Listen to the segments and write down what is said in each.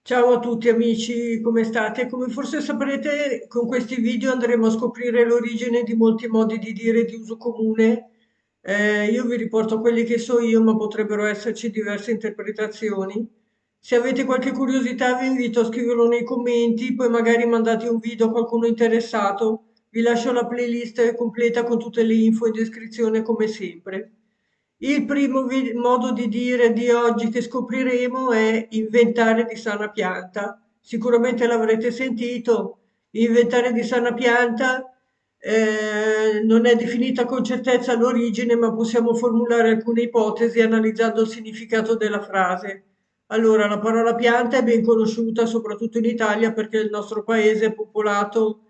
Ciao a tutti amici, come state? Come forse saprete, con questi video andremo a scoprire l'origine di molti modi di dire di uso comune. Io vi riporto quelli che so io, ma potrebbero esserci diverse interpretazioni. Se avete qualche curiosità vi invito a scriverlo nei commenti, poi magari mandate un video a qualcuno interessato. Vi lascio la playlist completa con tutte le info in descrizione come sempre. Il primo modo di dire di oggi che scopriremo è inventare di sana pianta. Sicuramente l'avrete sentito, inventare di sana pianta non è definita con certezza l'origine, ma possiamo formulare alcune ipotesi analizzando il significato della frase. Allora, la parola pianta è ben conosciuta soprattutto in Italia perché il nostro paese è popolato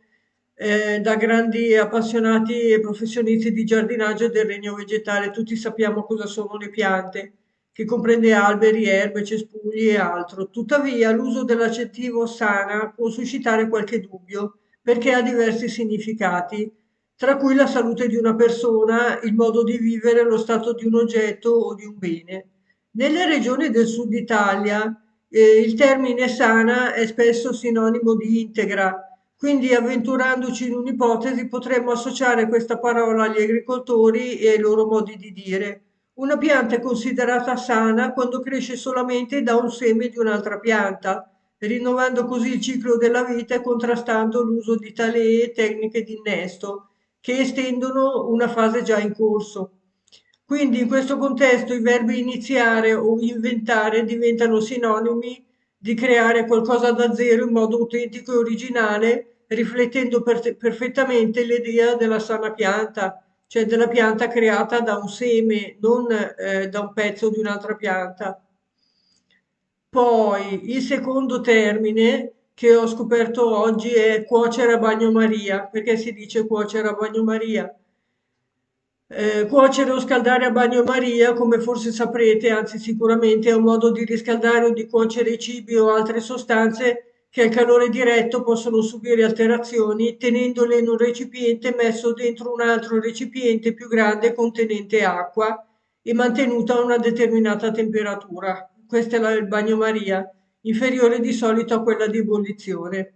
da grandi appassionati e professionisti di giardinaggio e del regno vegetale. Tutti sappiamo cosa sono le piante, che comprende alberi, erbe, cespugli e altro. Tuttavia, l'uso dell'aggettivo sana può suscitare qualche dubbio perché ha diversi significati, tra cui la salute di una persona, il modo di vivere, lo stato di un oggetto o di un bene. Nelle regioni del sud Italia, il termine sana è spesso sinonimo di integra, quindi avventurandoci in un'ipotesi potremmo associare questa parola agli agricoltori e ai loro modi di dire. Una pianta è considerata sana quando cresce solamente da un seme di un'altra pianta, rinnovando così il ciclo della vita e contrastando l'uso di talee e tecniche di innesto che estendono una fase già in corso. Quindi in questo contesto i verbi iniziare o inventare diventano sinonimi di creare qualcosa da zero in modo autentico e originale, riflettendo perfettamente l'idea della sana pianta, cioè della pianta creata da un seme, non da un pezzo di un'altra pianta. Poi il secondo termine che ho scoperto oggi è cuocere a bagnomaria. Perché si dice cuocere a bagnomaria? Cuocere o scaldare a bagnomaria, come forse saprete, anzi sicuramente, è un modo di riscaldare o di cuocere i cibi o altre sostanze che al calore diretto possono subire alterazioni, tenendole in un recipiente messo dentro un altro recipiente più grande contenente acqua e mantenuta a una determinata temperatura. Questo è il bagnomaria, inferiore di solito a quella di ebollizione.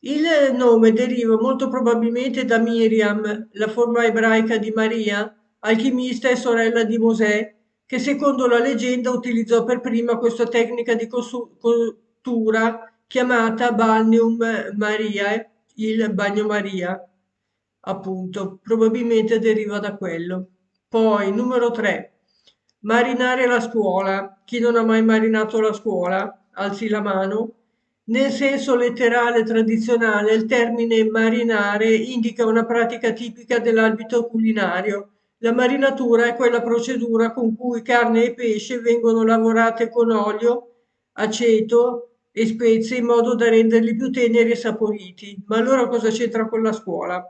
Il nome deriva molto probabilmente da Miriam, la forma ebraica di Maria, alchimista e sorella di Mosè, che secondo la leggenda utilizzò per prima questa tecnica di cottura chiamata Balneum Mariae, il bagnomaria, appunto, probabilmente deriva da quello. Poi, numero 3, marinare la scuola. Chi non ha mai marinato la scuola, alzi la mano. Nel senso letterale tradizionale, il termine marinare indica una pratica tipica dell'ambito culinario. La marinatura è quella procedura con cui carne e pesce vengono lavorate con olio, aceto e spezie in modo da renderli più teneri e saporiti. Ma allora cosa c'entra con la scuola?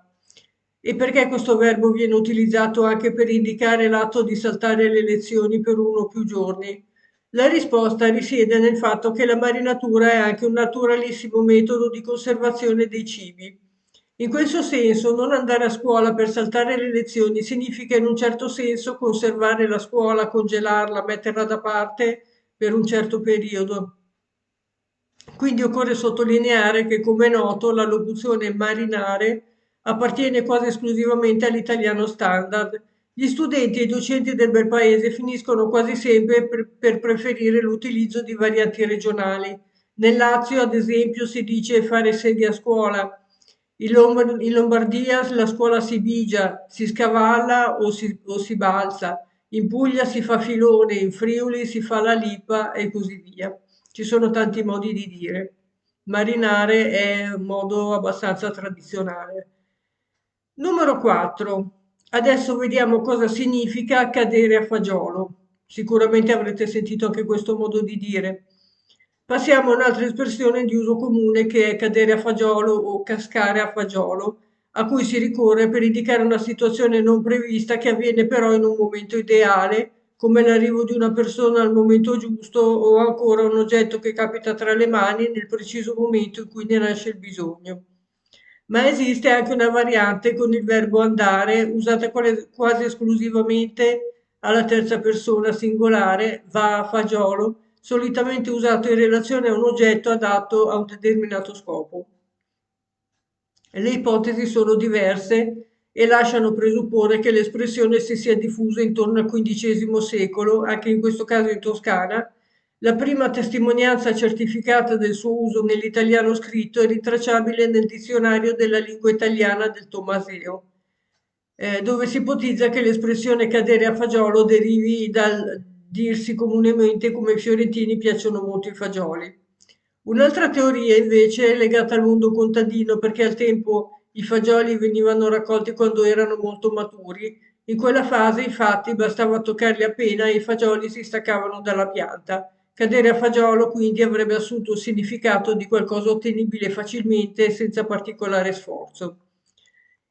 E perché questo verbo viene utilizzato anche per indicare l'atto di saltare le lezioni per uno o più giorni? La risposta risiede nel fatto che la marinatura è anche un naturalissimo metodo di conservazione dei cibi. In questo senso, non andare a scuola per saltare le lezioni significa in un certo senso conservare la scuola, congelarla, metterla da parte per un certo periodo. Quindi occorre sottolineare che, come è noto, la locuzione marinare appartiene quasi esclusivamente all'italiano standard. Gli studenti e i docenti del bel paese finiscono quasi sempre per preferire l'utilizzo di varianti regionali. Nel Lazio, ad esempio, si dice fare sedia a scuola. In Lombardia la scuola si bigia, si scavalla o si balza. In Puglia si fa filone, in Friuli si fa la lipa e così via. Ci sono tanti modi di dire. Marinare è un modo abbastanza tradizionale. Numero 4. Adesso vediamo cosa significa cadere a fagiolo. Sicuramente avrete sentito anche questo modo di dire. Passiamo a un'altra espressione di uso comune che è cadere a fagiolo o cascare a fagiolo, a cui si ricorre per indicare una situazione non prevista che avviene però in un momento ideale, come l'arrivo di una persona al momento giusto o ancora un oggetto che capita tra le mani nel preciso momento in cui ne nasce il bisogno. Ma esiste anche una variante con il verbo andare, usata quasi esclusivamente alla terza persona singolare, va a fagiolo, solitamente usato in relazione a un oggetto adatto a un determinato scopo. Le ipotesi sono diverse e lasciano presupporre che l'espressione si sia diffusa intorno al XV secolo, anche in questo caso in Toscana. La prima testimonianza certificata del suo uso nell'italiano scritto è rintracciabile nel dizionario della lingua italiana del Tommaseo, dove si ipotizza che l'espressione cadere a fagiolo derivi dal dirsi comunemente come ai fiorentini piacciono molto i fagioli. Un'altra teoria invece è legata al mondo contadino perché al tempo i fagioli venivano raccolti quando erano molto maturi. In quella fase, infatti, bastava toccarli appena e i fagioli si staccavano dalla pianta. Cadere a fagiolo quindi avrebbe assunto il significato di qualcosa ottenibile facilmente e senza particolare sforzo.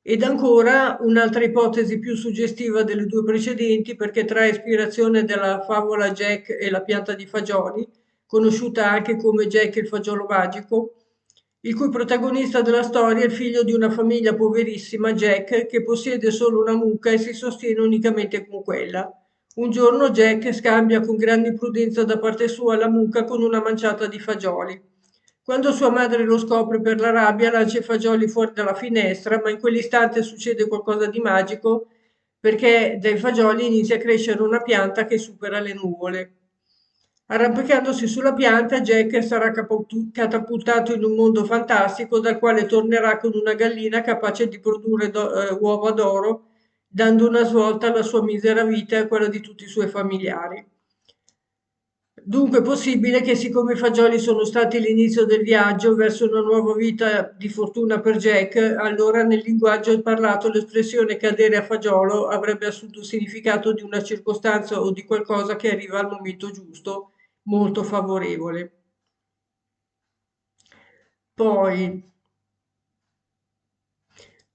Ed ancora un'altra ipotesi più suggestiva delle due precedenti perché trae ispirazione dalla favola Jack e la pianta di fagioli, conosciuta anche come Jack il fagiolo magico, il cui protagonista della storia è il figlio di una famiglia poverissima, Jack, che possiede solo una mucca e si sostiene unicamente con quella. Un giorno Jack scambia con grande prudenza da parte sua la mucca con una manciata di fagioli. Quando sua madre lo scopre per la rabbia, lancia i fagioli fuori dalla finestra, ma in quell'istante succede qualcosa di magico perché dai fagioli inizia a crescere una pianta che supera le nuvole. Arrampicandosi sulla pianta, Jack sarà catapultato in un mondo fantastico dal quale tornerà con una gallina capace di produrre uova d'oro, dando una svolta alla sua misera vita e a quella di tutti i suoi familiari. Dunque è possibile che siccome i fagioli sono stati l'inizio del viaggio verso una nuova vita di fortuna per Jack, allora nel linguaggio parlato l'espressione cadere a fagiolo avrebbe assunto il significato di una circostanza o di qualcosa che arriva al momento giusto, molto favorevole. Poi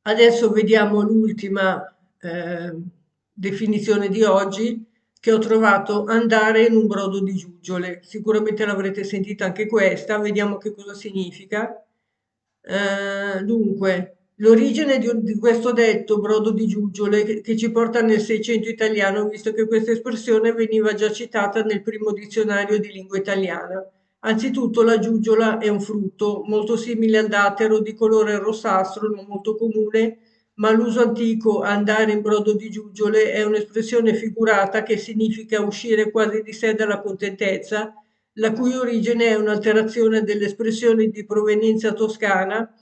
adesso vediamo l'ultima definizione di oggi che ho trovato andare in un brodo di giuggiole. Sicuramente l'avrete sentita anche questa, vediamo che cosa significa. Dunque, l'origine di questo detto brodo di giuggiole che ci porta nel Seicento italiano, visto che questa espressione veniva già citata nel primo dizionario di lingua italiana. Anzitutto la giugiola è un frutto molto simile al dattero di colore rossastro, non molto comune, ma l'uso antico andare in brodo di giuggiole è un'espressione figurata che significa uscire quasi di sé dalla contentezza, la cui origine è un'alterazione dell'espressione di provenienza toscana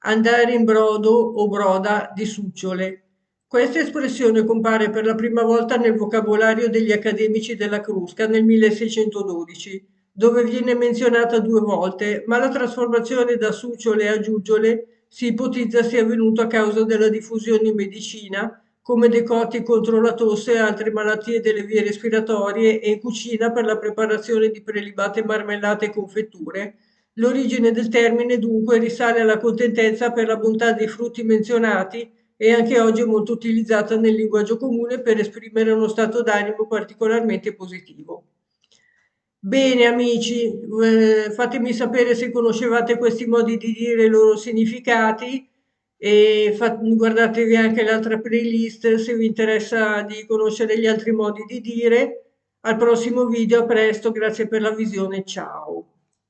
andare in brodo o broda di succiole. Questa espressione compare per la prima volta nel vocabolario degli accademici della Crusca nel 1612, dove viene menzionata due volte, ma la trasformazione da succiole a giuggiole si ipotizza sia avvenuta a causa della diffusione in medicina, come decoti contro la tosse e altre malattie delle vie respiratorie e in cucina per la preparazione di prelibate marmellate e confetture. L'origine del termine dunque risale alla contentezza per la bontà dei frutti menzionati e anche oggi è molto utilizzata nel linguaggio comune per esprimere uno stato d'animo particolarmente positivo. Bene amici, fatemi sapere se conoscevate questi modi di dire e i loro significati e guardatevi anche l'altra playlist se vi interessa di conoscere gli altri modi di dire. Al prossimo video, a presto, grazie per la visione, ciao.